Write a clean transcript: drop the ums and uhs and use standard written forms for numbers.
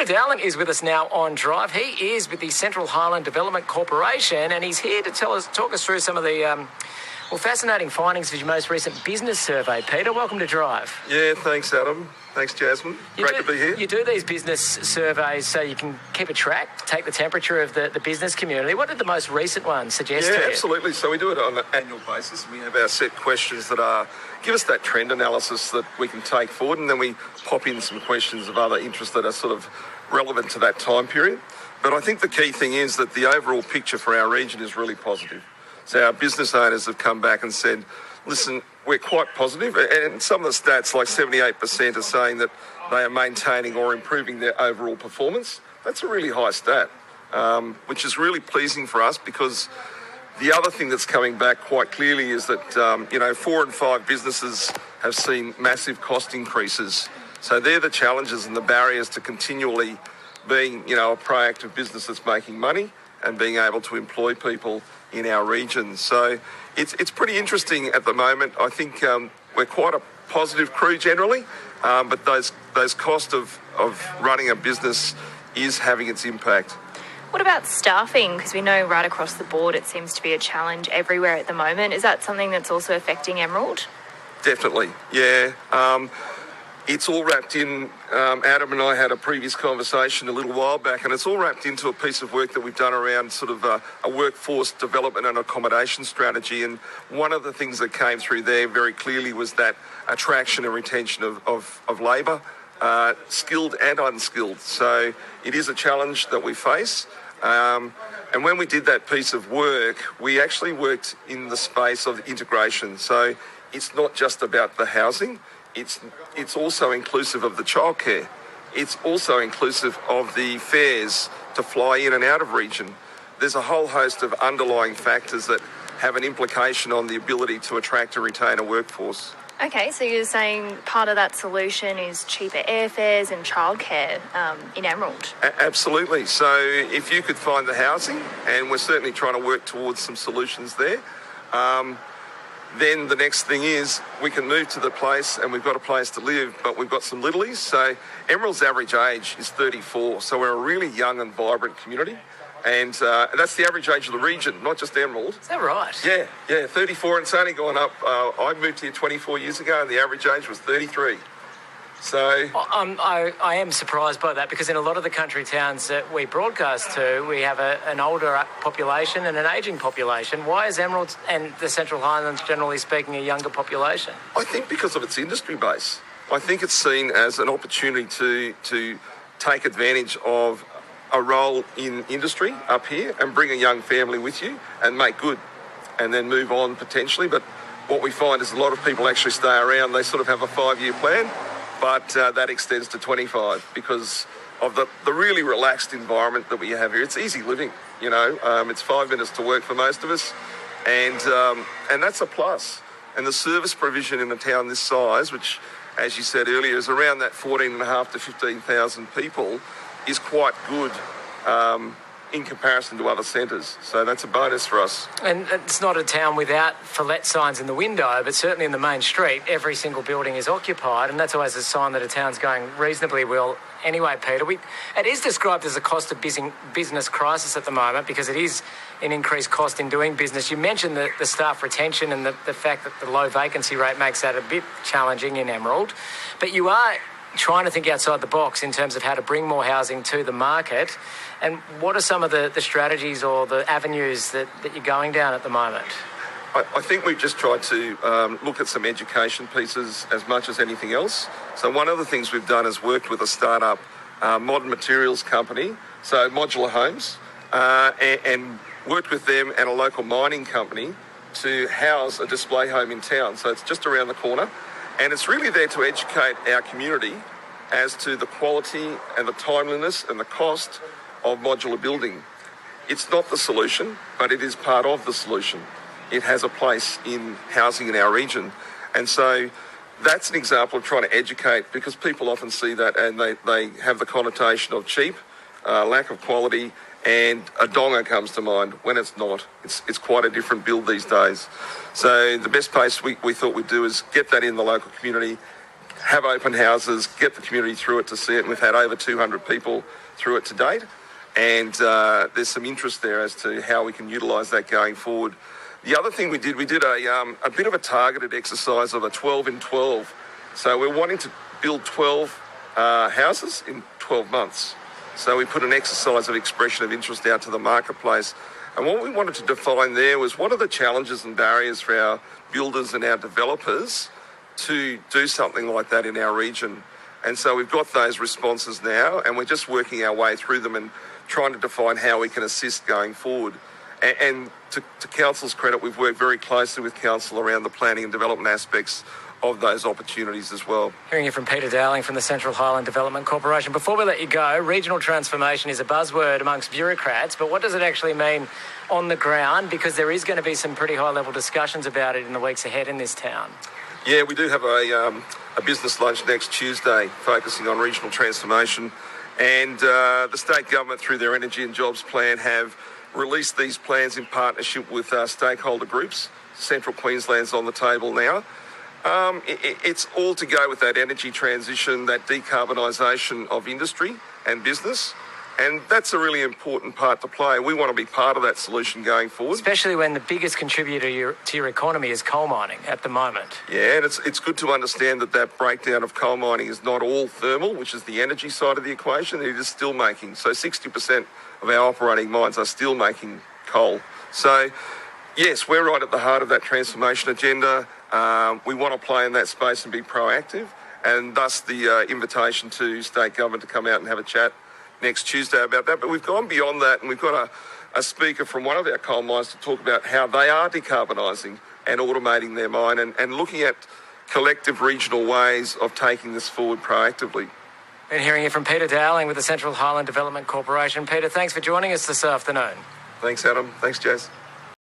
Peter Dowland is with us now on Drive. He is with the Central Highland Development Corporation, and he's here to talk us through some of the fascinating findings of your most recent business survey. Peter, welcome to Drive. Yeah, thanks, Adam. Thanks, Jasmine. Great to be here. You do these business surveys so you can keep a track, take the temperature of the business community. What did the most recent one suggest to you? Yeah, absolutely. So we do it on an annual basis. We have our set questions that give us that trend analysis that we can take forward, and then we pop in some questions of other interests that are sort of relevant to that time period. But I think the key thing is that the overall picture for our region is really positive. So our business owners have come back and said, listen, we're quite positive, and some of the stats, like 78%, are saying that they are maintaining or improving their overall performance. That's a really high stat, which is really pleasing for us, because the other thing that's coming back quite clearly is that, 4 in 5 businesses have seen massive cost increases. So they're the challenges and the barriers to continually being, a proactive business that's making money and being able to employ people in our region. So it's pretty interesting at the moment. I think we're quite a positive crew generally, but those costs of running a business is having its impact. What about staffing? Because we know right across the board it seems to be a challenge everywhere at the moment. Is that something that's also affecting Emerald? Definitely, yeah. It's all wrapped in, Adam and I had a previous conversation a little while back, and it's all wrapped into a piece of work that we've done around sort of a workforce development and accommodation strategy. And one of the things that came through there very clearly was that attraction and retention of labour, skilled and unskilled. So it is a challenge that we face. And when we did that piece of work, we actually worked in the space of integration. So it's not just about the housing. It's also inclusive of the childcare. It's also inclusive of the fares to fly in and out of region. There's a whole host of underlying factors that have an implication on the ability to attract and retain a workforce. Okay, so you're saying part of that solution is cheaper airfares and childcare in Emerald? Absolutely. So if you could find the housing, and we're certainly trying to work towards some solutions there, then the next thing is we can move to the place and we've got a place to live, but we've got some littlies. So Emerald's average age is 34, so we're a really young and vibrant community. And that's the average age of the region, not just Emerald. Is that right? Yeah, 34, and it's only gone up. I moved here 24 years ago and the average age was 33. So I am surprised by that, because in a lot of the country towns that we broadcast to, we have an older population and an ageing population. Why is Emerald and the Central Highlands, generally speaking, a younger population? I think because of its industry base. I think it's seen as an opportunity to take advantage of a role in industry up here and bring a young family with you and make good and then move on potentially. But what we find is a lot of people actually stay around. They sort of have a 5-year plan. But that extends to 25 because of the really relaxed environment that we have here. It's easy living, it's 5 minutes to work for most of us, and that's a plus. And the service provision in a town this size, which, as you said earlier, is around that 14,500 to 15,000 people, is quite good in comparison to other centres. So that's a bonus for us. And it's not a town without for let signs in the window, but certainly in the main street, every single building is occupied, and that's always a sign that a town's going reasonably well. Anyway, Peter, it is described as a cost of business crisis at the moment, because it is an increased cost in doing business. You mentioned the staff retention and the fact that the low vacancy rate makes that a bit challenging in Emerald, but you are trying to think outside the box in terms of how to bring more housing to the market. And what are some of the strategies or the avenues that you're going down at the moment? I think we've just tried to look at some education pieces as much as anything else. So one of the things we've done is worked with a startup modern materials company, so Modular Homes, and worked with them and a local mining company to house a display home in town. So it's just around the corner. And it's really there to educate our community as to the quality and the timeliness and the cost of modular building. It's not the solution, but it is part of the solution. It has a place in housing in our region. And so that's an example of trying to educate, because people often see that and they have the connotation of cheap, lack of quality, and a donga comes to mind when it's not. It's quite a different build these days. So the best place we thought we'd do is get that in the local community, have open houses, get the community through it to see it. And we've had over 200 people through it to date. And there's some interest there as to how we can utilise that going forward. The other thing we did a bit of a targeted exercise of a 12 in 12. So we're wanting to build 12 houses in 12 months. So we put an exercise of expression of interest out to the marketplace. And what we wanted to define there was what are the challenges and barriers for our builders and our developers to do something like that in our region. And so we've got those responses now, and we're just working our way through them and trying to define how we can assist going forward. And to Council's credit, we've worked very closely with Council around the planning and development aspects of those opportunities as well. Hearing you from Peter Dowling from the Central Highland Development Corporation. Before we let you go, regional transformation is a buzzword amongst bureaucrats, but what does it actually mean on the ground? Because there is going to be some pretty high-level discussions about it in the weeks ahead in this town. Yeah, we do have a business lunch next Tuesday focusing on regional transformation, and the state government through their Energy and Jobs Plan have released these plans in partnership with stakeholder groups. Central Queensland's on the table now. It's all to go with that energy transition, that decarbonisation of industry and business. And that's a really important part to play. We want to be part of that solution going forward. Especially when the biggest contributor to your economy is coal mining at the moment. Yeah, and it's good to understand that breakdown of coal mining is not all thermal, which is the energy side of the equation. It is still making. So 60% of our operating mines are still making coal. So, yes, we're right at the heart of that transformation agenda. We want to play in that space and be proactive. And thus the invitation to state government to come out and have a chat next Tuesday about that. But we've gone beyond that, and we've got a speaker from one of our coal mines to talk about how they are decarbonising and automating their mine and looking at collective regional ways of taking this forward proactively. Been hearing you from Peter Dowling with the Central Highland Development Corporation. Peter, thanks for joining us this afternoon. Thanks, Adam. Thanks, Jazz.